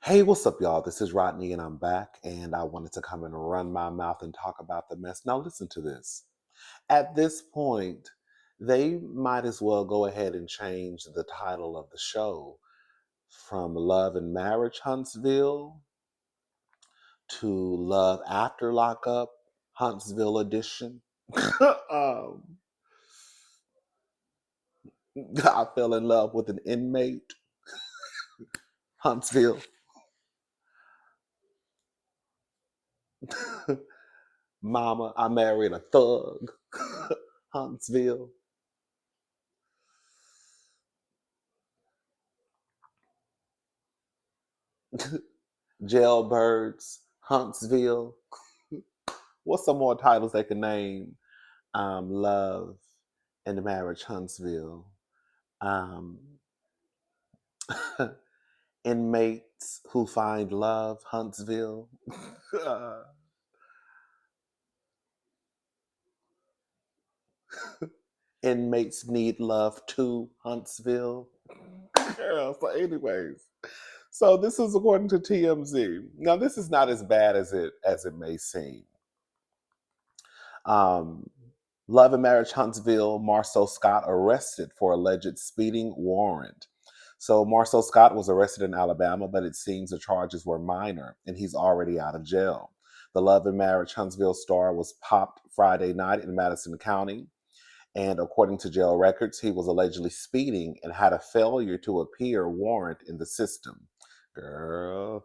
Hey, what's up, y'all? This is Rodney, and I'm back, and I wanted to come and run my mouth and talk about the mess. Now, listen to this. At this point, they might as well go ahead and change the title of the show from Love and Marriage Huntsville to Love After Lockup Huntsville Edition. um, I fell in love with an inmate, Huntsville. Mama, I married a thug, Huntsville. Jailbirds, Huntsville. What's some more titles they can name? Love and Marriage, Huntsville. Um, Inmates Who Find Love, Huntsville. Inmates Need Love Too, Huntsville. Girl, so anyways. So this is according to TMZ. Now this is not as bad as it may seem. Um, Love and Marriage Huntsville, Marsau Scott arrested for alleged speeding warrant. So Marsau Scott was arrested in Alabama, but it seems the charges were minor and he's already out of jail. The Love and Marriage Huntsville star was popped Friday night in Madison County. And according to jail records, he was allegedly speeding and had a failure to appear warrant in the system. Girl.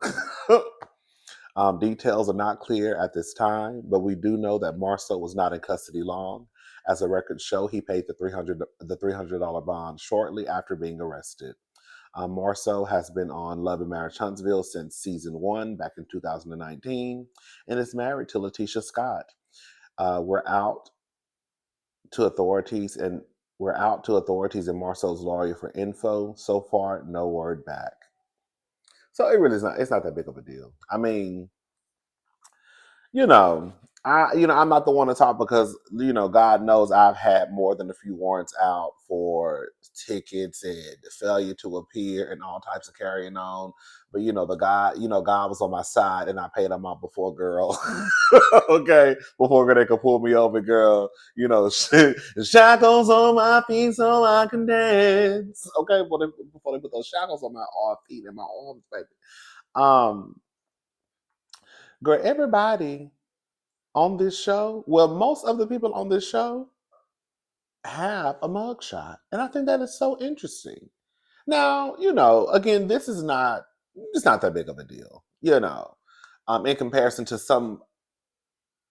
Details are not clear at this time, but we do know that Marsau was not in custody long. As the records show, he paid the $300 bond shortly after being arrested. Marsau has been on Love and Marriage Huntsville since season 1 back in 2019 and is married to Letitia Scott. We're out to authorities and Marsau's lawyer for info. So far, no word back. So it's not that big of a deal. I mean, you know, I'm not the one to talk because God knows I've had more than a few warrants out for tickets and failure to appear and all types of carrying on. But God was on my side and I paid him out before, girl. Okay, before they could pull me over, girl. Shackles on my feet so I can dance. Okay, before they put those shackles on my feet and my arms, baby. Um, Girl, everybody on this show, well, most of the people on this show have a mugshot. And I think that is so interesting. Now, again, it's not that big of a deal, in comparison to some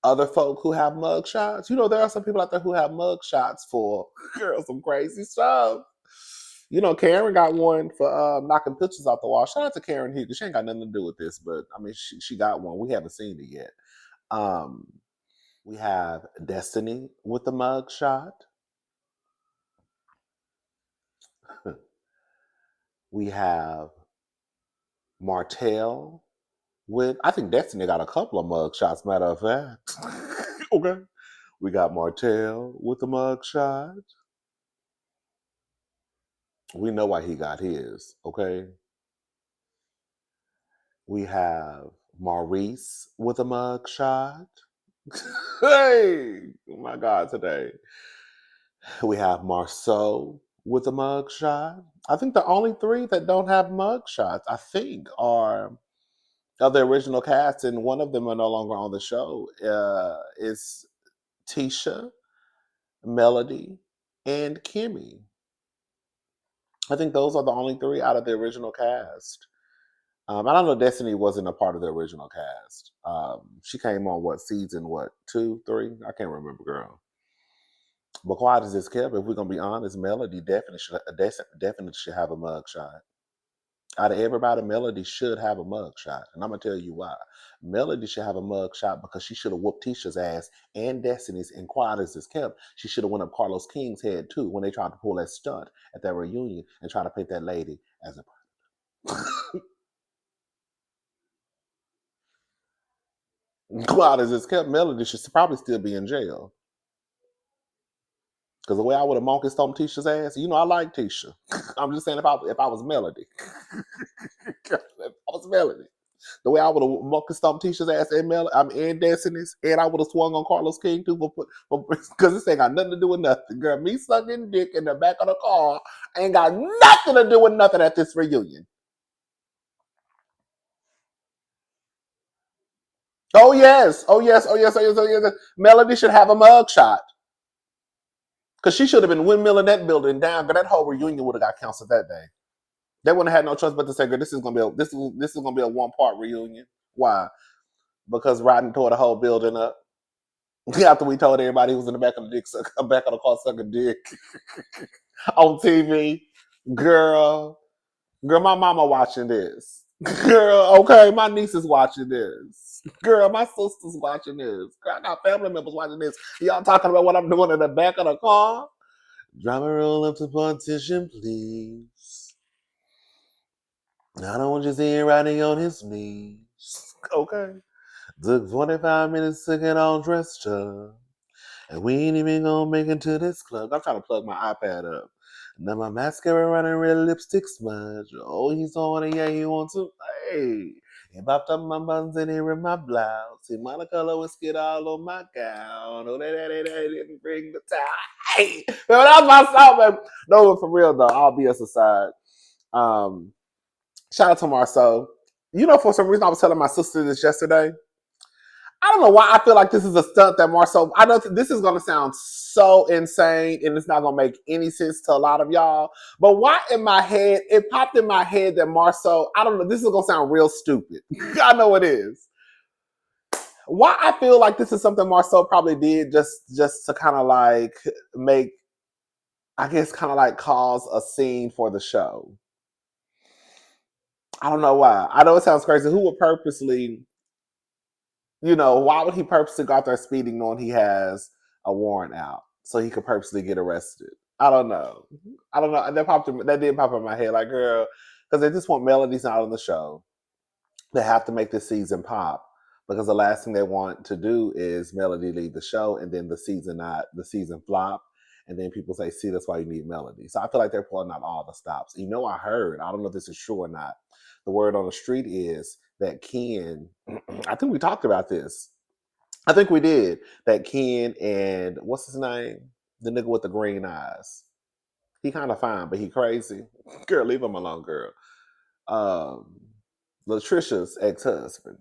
other folk who have mugshots. There are some people out there who have mugshots for, girl, some crazy stuff. Karen got one for knocking pictures off the wall. Shout out to Karen Hughes. She ain't got nothing to do with this, but I mean, she got one. We haven't seen it yet. Um, we have Destiny with the mug shot. We have Martell with, I think Destiny got a couple of mug shots, matter of fact. Okay. We got Martell with the mug shot. We know why he got his, okay? We have Maurice with a mug shot. Hey, oh my God, today. We have Marsau with a mug shot. I think the only three that don't have mug shots, I think, are of the original cast, and one of them are no longer on the show. Is Tisha, Melody, and Kimmy. I think those are the only three out of the original cast. I don't know. Destiny wasn't a part of the original cast. She came on season 2, 3? I can't remember, girl. But quiet as it's kept, if we're gonna be honest, Melody definitely should have a mug shot. Out of everybody, Melody should have a mug shot, and I'm gonna tell you why. Melody should have a mug shot because she should have whooped Tisha's ass and Destiny's, and quiet as it's kept, she should have went up Carlos King's head too when they tried to pull that stunt at that reunion and try to paint that lady as a. Quiet as it's kept, Melody should probably still be in jail. Because the way I would have monkey stomped Tisha's ass, you know, I like Tisha. I'm just saying if I was Melody. If I was Melody. The way I would have monkey stomped Tisha's ass in Destiny's, and I would have swung on Carlos King too, because this ain't got nothing to do with nothing. Girl, me sucking dick in the back of the car ain't got nothing to do with nothing at this reunion. Oh yes. Melody should have a mugshot. Because she should have been windmilling that building down, because that whole reunion would have got canceled that day. They wouldn't have had no choice but to say, girl, this is gonna be a one-part reunion. Why? Because Rodney tore the whole building up. After we told everybody who was in the back of the car sucking dick on TV. Girl, my mama watching this. Girl, okay, my niece is watching this. Girl, my sister's watching this. Girl, I got family members watching this. Y'all talking about what I'm doing in the back of the car? Drama roll up to partition, please. I don't want you seeing Rodney on his knees. Okay. Took 45 minutes to get all dressed up. And we ain't even gonna make it to this club. I'm trying to plug my iPad up. Now my mascara running, red lipstick smudge. Oh, he's on it, yeah, he wants to. Hey. He popped up my buttons and he ripped my blouse. See, Monica Lois get all on my gown. Oh, they didn't bring the towel. Hey, man, that's my song, man. No, for real though, all BS aside. Shout out to Marsau. You know, for some reason, I was telling my sister this yesterday. I don't know why I feel like this is a stunt that Marsau. I know this is going to sound so insane and it's not going to make any sense to a lot of y'all. But why in my head, it popped in my head that Marsau, I don't know, this is going to sound real stupid. I know it is. Why I feel like this is something Marsau probably did just to kind of like make, I guess, kind of like cause a scene for the show. I don't know why. I know it sounds crazy. Who would purposely... why would he purposely go out there speeding knowing he has a warrant out so he could purposely get arrested? I don't know. That did pop in my head, like, girl, because they just want Melody's not on the show. They have to make this season pop because the last thing they want to do is Melody leave the show and then the season flop. And then people say, see, that's why you need Melody. So I feel like they're pulling out all the stops. I don't know if this is true or not. The word on the street is that Ken, I think we talked about this. I think we did. That Ken and, what's his name? The nigga with the green eyes. He kind of fine, but he crazy. Girl, leave him alone, girl. Latricia's ex-husband.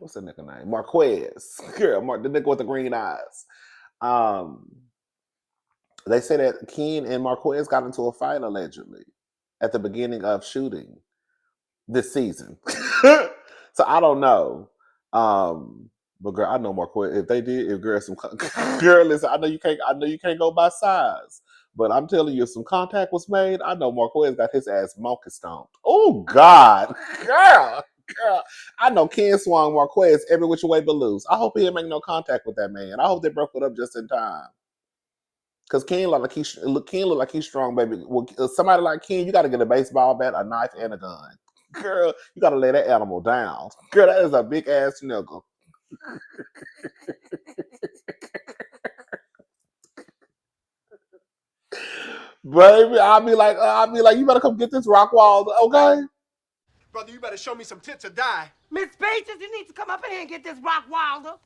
What's that nigga name? Marquez. Girl, the nigga with the green eyes. They say that Ken and Marquez got into a fight allegedly at the beginning of shooting this season. So I don't know. But girl, I know Marquez. If they did, girl, listen, I know you can't go by size. But I'm telling you, if some contact was made, I know Marquez got his ass monkey stomped. Oh God. Girl. I know Ken swung Marquez every which way but loose. I hope he didn't make no contact with that man. I hope they broke it up just in time. Because Ken look like he's strong, baby. Well, somebody like Ken, you got to get a baseball bat, a knife, and a gun. Girl, you got to lay that animal down. Girl, that is a big ass nigga. Baby, I'll be like, you better come get this rock wall, okay? Brother, you better show me some tits or die. Miss Peaches, you need to come up in here and get this rock wilder.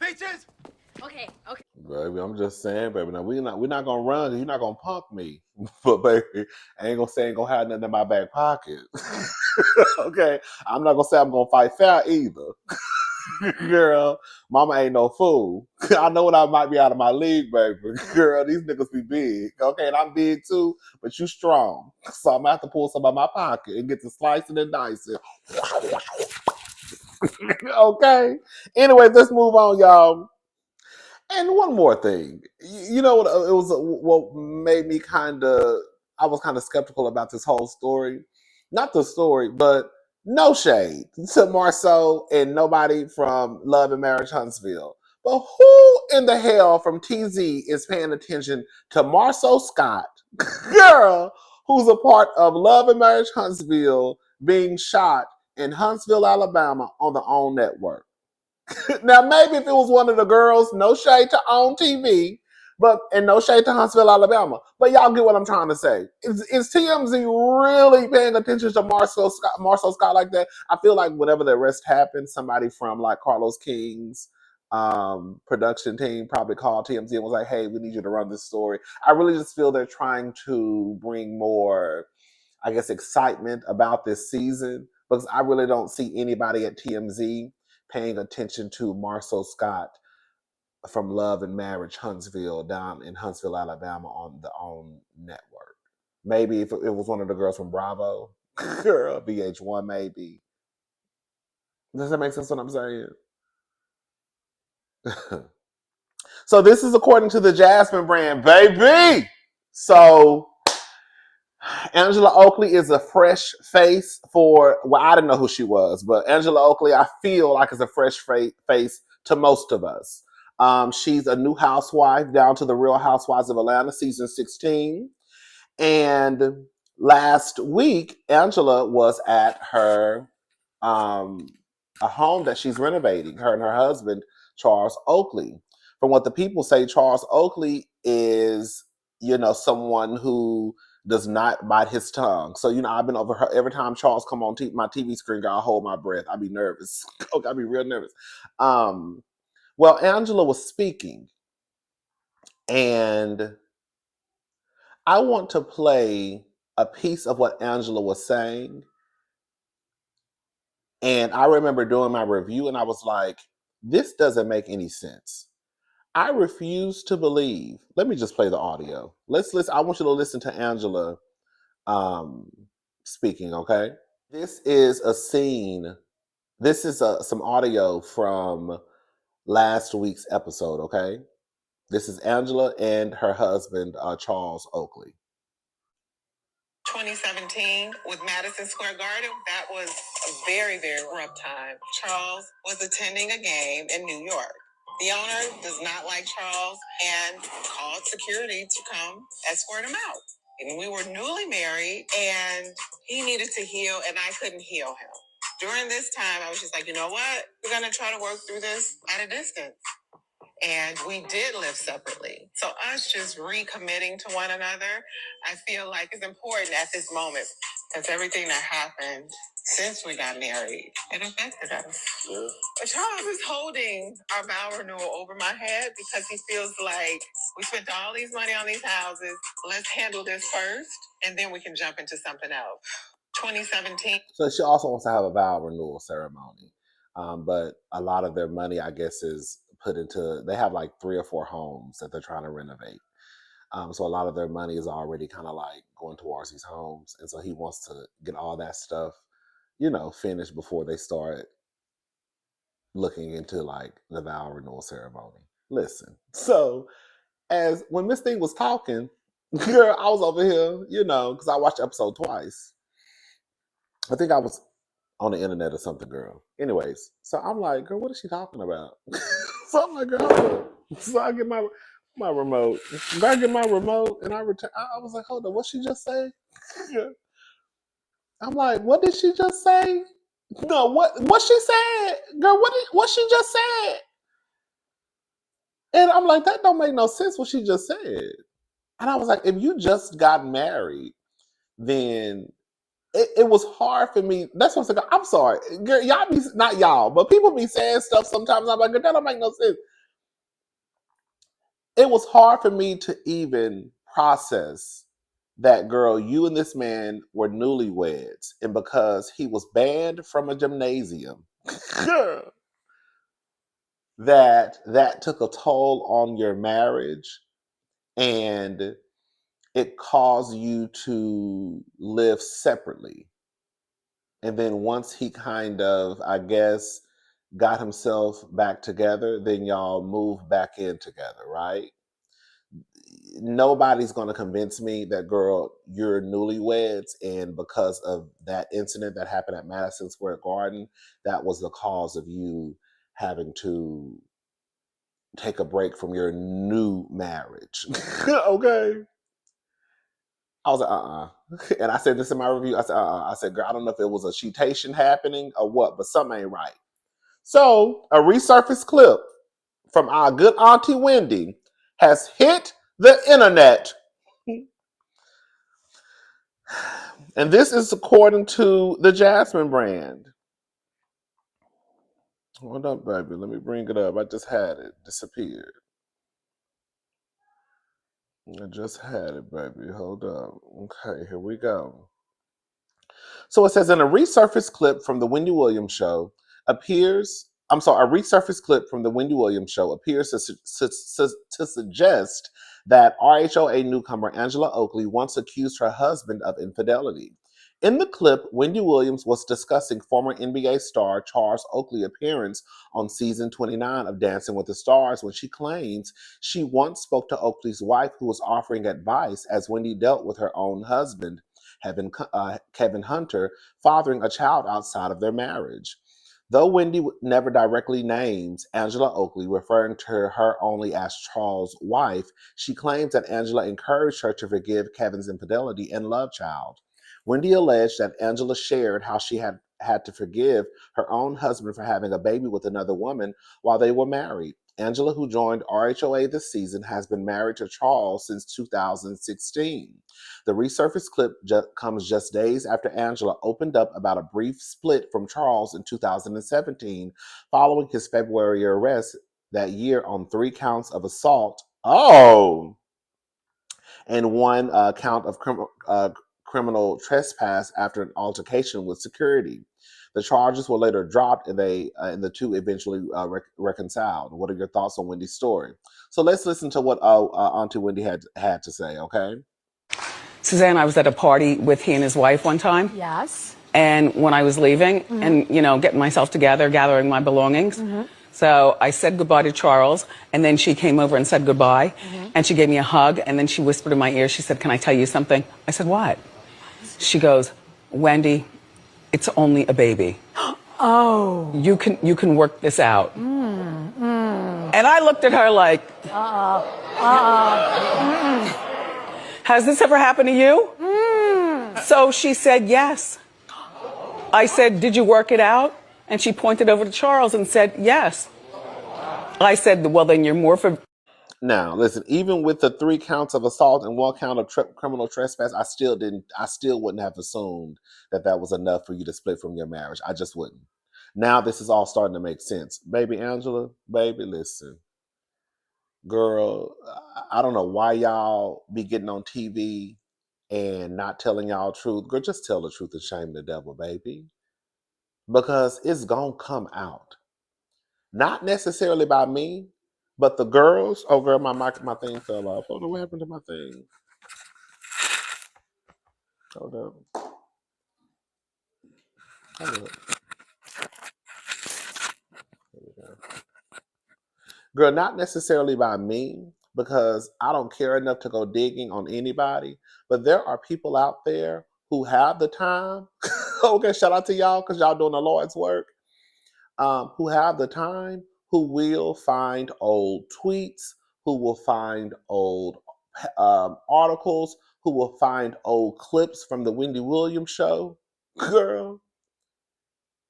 Peaches! Okay. Baby, I'm just saying, baby. Now we're not gonna run. You're not gonna punk me, but baby, I ain't gonna have nothing in my back pocket. Okay, I'm not gonna say I'm gonna fight fair either. Girl, mama ain't no fool. I know what I might be out of my league, baby. Girl, these niggas be big. Okay, and I'm big too, but you strong. So I'm gonna have to pull some out of my pocket and get to slicing and dicing. Okay. Anyway, let's move on, y'all. And one more thing, you know what? It was what made me I was kind of skeptical about this whole story. Not the story, but no shade to Marsau and nobody from Love and Marriage Huntsville. But who in the hell from TZ is paying attention to Marsau Scott, girl, who's a part of Love and Marriage Huntsville, being shot in Huntsville, Alabama on the OWN network? Now, maybe if it was one of the girls, no shade to OWN TV, But and no shade to Huntsville, Alabama. But y'all get what I'm trying to say. Is TMZ really paying attention to Marsau Scott like that? I feel like whenever the arrest happened, somebody from like Carlos King's production team probably called TMZ and was like, "Hey, we need you to run this story." I really just feel they're trying to bring more, I guess, excitement about this season because I really don't see anybody at TMZ paying attention to Marsau Scott from Love and Marriage Huntsville down in Huntsville, Alabama on the OWN network. Maybe if it was one of the girls from Bravo, girl, VH1 maybe. Does that make sense what I'm saying? So this is according to the Jasmine brand, baby. So Angela Oakley is a fresh face for, well, I didn't know who she was, but Angela Oakley, I feel like is a fresh face to most of us. She's a new housewife down to the Real Housewives of Atlanta, season 16. And last week, Angela was at her a home that she's renovating, her and her husband, Charles Oakley. From what the people say, Charles Oakley is, someone who does not bite his tongue. So, I've been over her every time Charles come on my TV screen, I hold my breath. I'd be nervous. I'd be real nervous. Well, Angela was speaking, and I want to play a piece of what Angela was saying. And I remember doing my review, and I was like, this doesn't make any sense. I refuse to believe. Let me just play the audio. Let's listen. I want you to listen to Angela speaking, okay? This is a scene. This is some audio from last week's episode, okay? This is Angela and her husband, Charles Oakley. 2017 with Madison Square Garden, that was a very, very rough time. Charles was attending a game in New York. The owner does not like Charles and called security to come escort him out. And we were newly married, and he needed to heal, and I couldn't heal him. During this time, I was just like, you know what? We're going to try to work through this at a distance. And we did live separately. So us just recommitting to one another, I feel like is important at this moment because everything that happened since we got married, it affected us. Yeah. But Charles is holding our vow renewal over my head because he feels like we spent all these money on these houses. Let's handle this first, and then we can jump into something else. 2017. So she also wants to have a vow renewal ceremony. But a lot of their money, I guess, is put into, they have like 3 or 4 homes that they're trying to renovate. So a lot of their money is already kind of like going towards these homes. And so he wants to get all that stuff, finished before they start looking into like the vow renewal ceremony. Listen, so when Miss Thing was talking, girl, I was over here, because I watched the episode twice. I think I was on the internet or something, girl. Anyways, so I'm like, girl, what is she talking about? So I'm like, girl, so I get my remote. I get my remote and I return. I was like, hold on, what she just say? I'm like, what did she just say? No, what she said, girl? What she just said? And I'm like, that don't make no sense. What she just said. And I was like, if you just got married, then it was hard for me. That's what I'm saying. I'm sorry. Girl, y'all be, not y'all, but people be saying stuff sometimes. I'm like, that don't make no sense. It was hard for me to even process that, girl, you and this man were newlyweds. And because he was banned from a gymnasium, that took a toll on your marriage. And it caused you to live separately. And then once he kind of, I guess, got himself back together, then y'all moved back in together, right? Nobody's going to convince me that, girl, you're newlyweds, and because of that incident that happened at Madison Square Garden, that was the cause of you having to take a break from your new marriage. Okay? I was like, And I said this in my review. I said, I said, girl, I don't know if it was a cheatation happening or what, but something ain't right. So a resurfaced clip from our good auntie Wendy has hit the internet. And this is according to the Jasmine brand. Hold up, baby. Let me bring it up. I just had it. Disappeared. I just had it, baby. Hold up. Okay, here we go. So it says in a resurfaced clip from the Wendy Williams show appears. I'm sorry, a resurfaced clip from the Wendy Williams show appears to suggest that RHOA newcomer Angela Oakley once accused her husband of infidelity. In the clip, Wendy Williams was discussing former NBA star Charles Oakley's appearance on season 29 of Dancing with the Stars when she claims she once spoke to Oakley's wife who was offering advice as Wendy dealt with her own husband, Kevin Hunter, fathering a child outside of their marriage. Though Wendy never directly names Angela Oakley, referring to her only as Charles' wife, she claims that Angela encouraged her to forgive Kevin's infidelity and love child. Wendy alleged that Angela shared how she had to forgive her own husband for having a baby with another woman while they were married. Angela, who joined RHOA this season, has been married to Charles since 2016. The resurfaced clip comes just days after Angela opened up about a brief split from Charles in 2017 following his February arrest that year on 3 counts of assault. And 1 count of criminal trespass after an altercation with security. The charges were later dropped, and the two eventually reconciled. What are your thoughts on Wendy's story? So let's listen to what Auntie Wendy had to say. Okay. Suzanne, I was at a party with he and his wife one time. Yes. And when I was leaving and, getting myself together, gathering my belongings. So I said goodbye to Charles, and then she came over and said goodbye, and she gave me a hug, and then she whispered in my ear, she said, "Can I tell you something?" I said, "What?" She goes, "Wendy, it's only a baby. Oh. You can work this out." And I looked at her like, has this ever happened to you? So she said, yes. I said, did you work it out? And she pointed over to Charles and said, yes. I said, well, then you're more for... Now, listen, even with the 3 counts of assault and 1 count of criminal trespass, I still wouldn't have assumed that was enough for you to split from your marriage. I just wouldn't. Now this is all starting to make sense. Baby Angela, baby, listen. Girl, I don't know why y'all be getting on TV and not telling y'all truth. Girl, just tell the truth and shame the devil, baby. Because it's gonna come out. Not necessarily by me, but the girls. Oh, girl, my thing fell off. Hold on, what happened to my thing? Hold up. Hold up. There we go. Girl, not necessarily by me, because I don't care enough to go digging on anybody. But there are people out there who have the time. Okay, shout out to y'all because y'all doing the Lord's work. Who have the time, who will find old tweets, who will find old articles, who will find old clips from the Wendy Williams show, girl.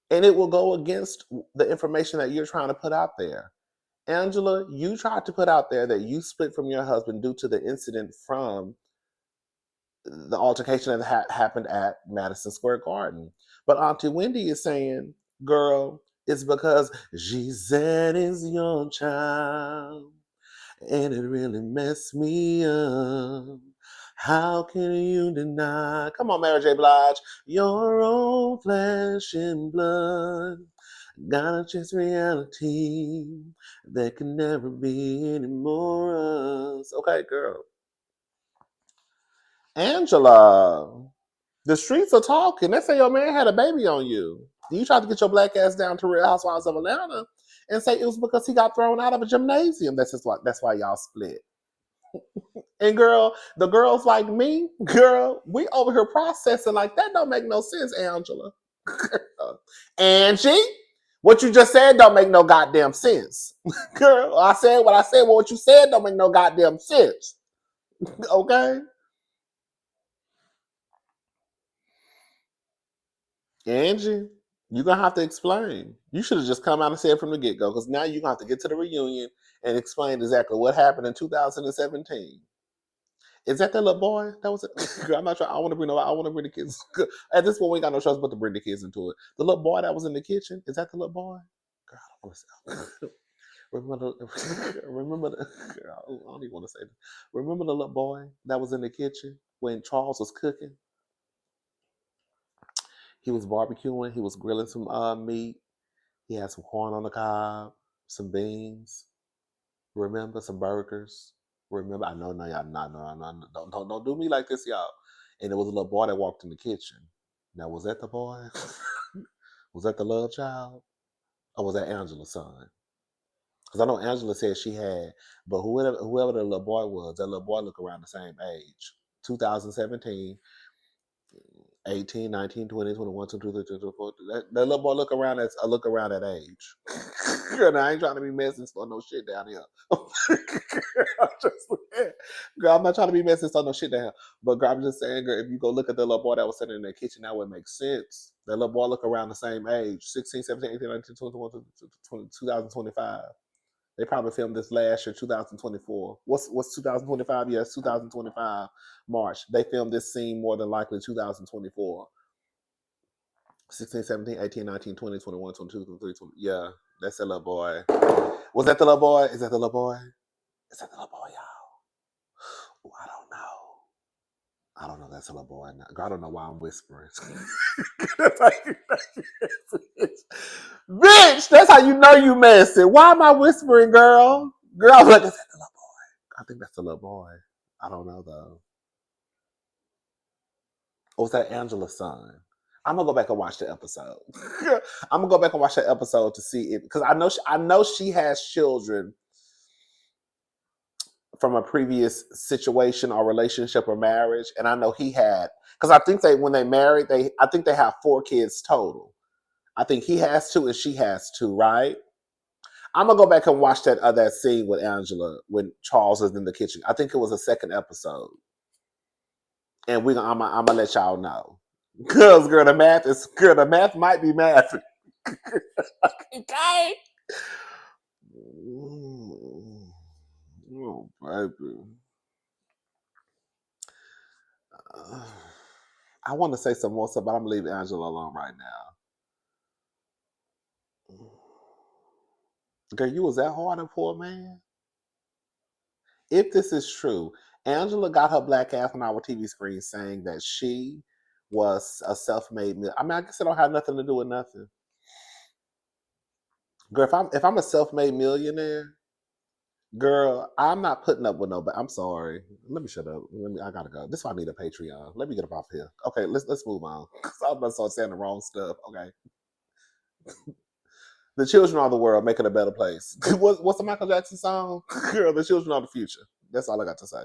And it will go against the information that you're trying to put out there. Angela, you tried to put out there that you split from your husband due to the incident from the altercation that happened at Madison Square Garden. But Auntie Wendy is saying, girl, it's because Giselle is your child, and it really messed me up. How can you deny? Come on, Mary J. Blige. Your own flesh and blood. Gotta chase reality. There can never be any more us. Okay, girl. Angela, the streets are talking. They say your man had a baby on you. You tried to get your black ass down to Real Housewives of Atlanta and say it was because he got thrown out of a gymnasium. That's why y'all split. And girl, the girls like me, girl, we over here processing like that don't make no sense, Angela. Angie, what you just said don't make no goddamn sense. Girl, I said what I said, well, what you said don't make no goddamn sense. Okay? Angie, You're gonna have to explain. You should have just come out and said from the get-go, because now you're gonna have to get to the reunion and explain exactly what happened in 2017. Is that the little boy? That was it. I'm not sure. I want to bring the kids. At this point, we ain't got no choice but to bring the kids into it. The little boy that was in the kitchen, is that the little boy? Girl, I don't want to say. remember the girl, I don't even want to say this. Remember the little boy that was in the kitchen when Charles was cooking? He was barbecuing. He was grilling some meat. He had some corn on the cob, some beans. Remember, some burgers. Remember, I know, no, y'all, don't do me like this, y'all. And there was a little boy that walked in the kitchen. Now, was that the boy? Was that the love child, or was that Angela's son? Because I know Angela said she had, but whoever the little boy was, that little boy looked around the same age. 2017. 18, 19, 20, 21, 22, 23, 24. That little boy look around that age. And I ain't trying to be messy and start no shit down here. Girl, I'm not trying to be messy and start no shit down here. But girl, I'm just saying, girl, if you go look at the little boy that was sitting in the kitchen, that would make sense. That little boy look around the same age. 16, 17, 18, 19, 21, 2025. They probably filmed this last year, 2024. What's 2025? Yes, 2025, March. They filmed this scene more than likely 2024. 16, 17, 18, 19, 20, 21, 22, 23, 20. Yeah, that's the little boy. Was that the little boy? Is that the little boy? Is that the little boy, y'all? Ooh, I don't know. I don't know. That's a little boy. Girl, I don't know why I'm whispering. Bitch, that's how you know you messy. Why am I whispering, girl? Girl, I'm like, is that the little boy? I think that's the little boy. I don't know, though. Or was that Angela's son? I'm gonna go back and watch the episode. I'm gonna go back and watch that episode to see it, because I know she has children from a previous situation or relationship or marriage, and I know he had, because I think when they married, I think they have 4 kids total. I think he has 2 and she has 2, right? I'm gonna go back and watch that scene with Angela when Charles is in the kitchen. I think it was a second episode, and I'm gonna let y'all know. Cause girl, the math might be math. Okay. Oh, baby. I want to say some more stuff, but I'm leaving Angela alone right now. Girl, you was that hard on poor man? If this is true, Angela got her black ass on our TV screen saying that she was a self-made millionaire. I mean, I guess it don't have nothing to do with nothing. Girl, if I'm a self-made millionaire, girl, I'm not putting up with nobody. I'm sorry. Let me shut up. I gotta go. This is why I need a Patreon. Let me get up off here. Okay, let's move on. I was about to start saying the wrong stuff. Okay. The children of the world making a better place. What's the Michael Jackson song? Girl, the children of the future. That's all I got to say.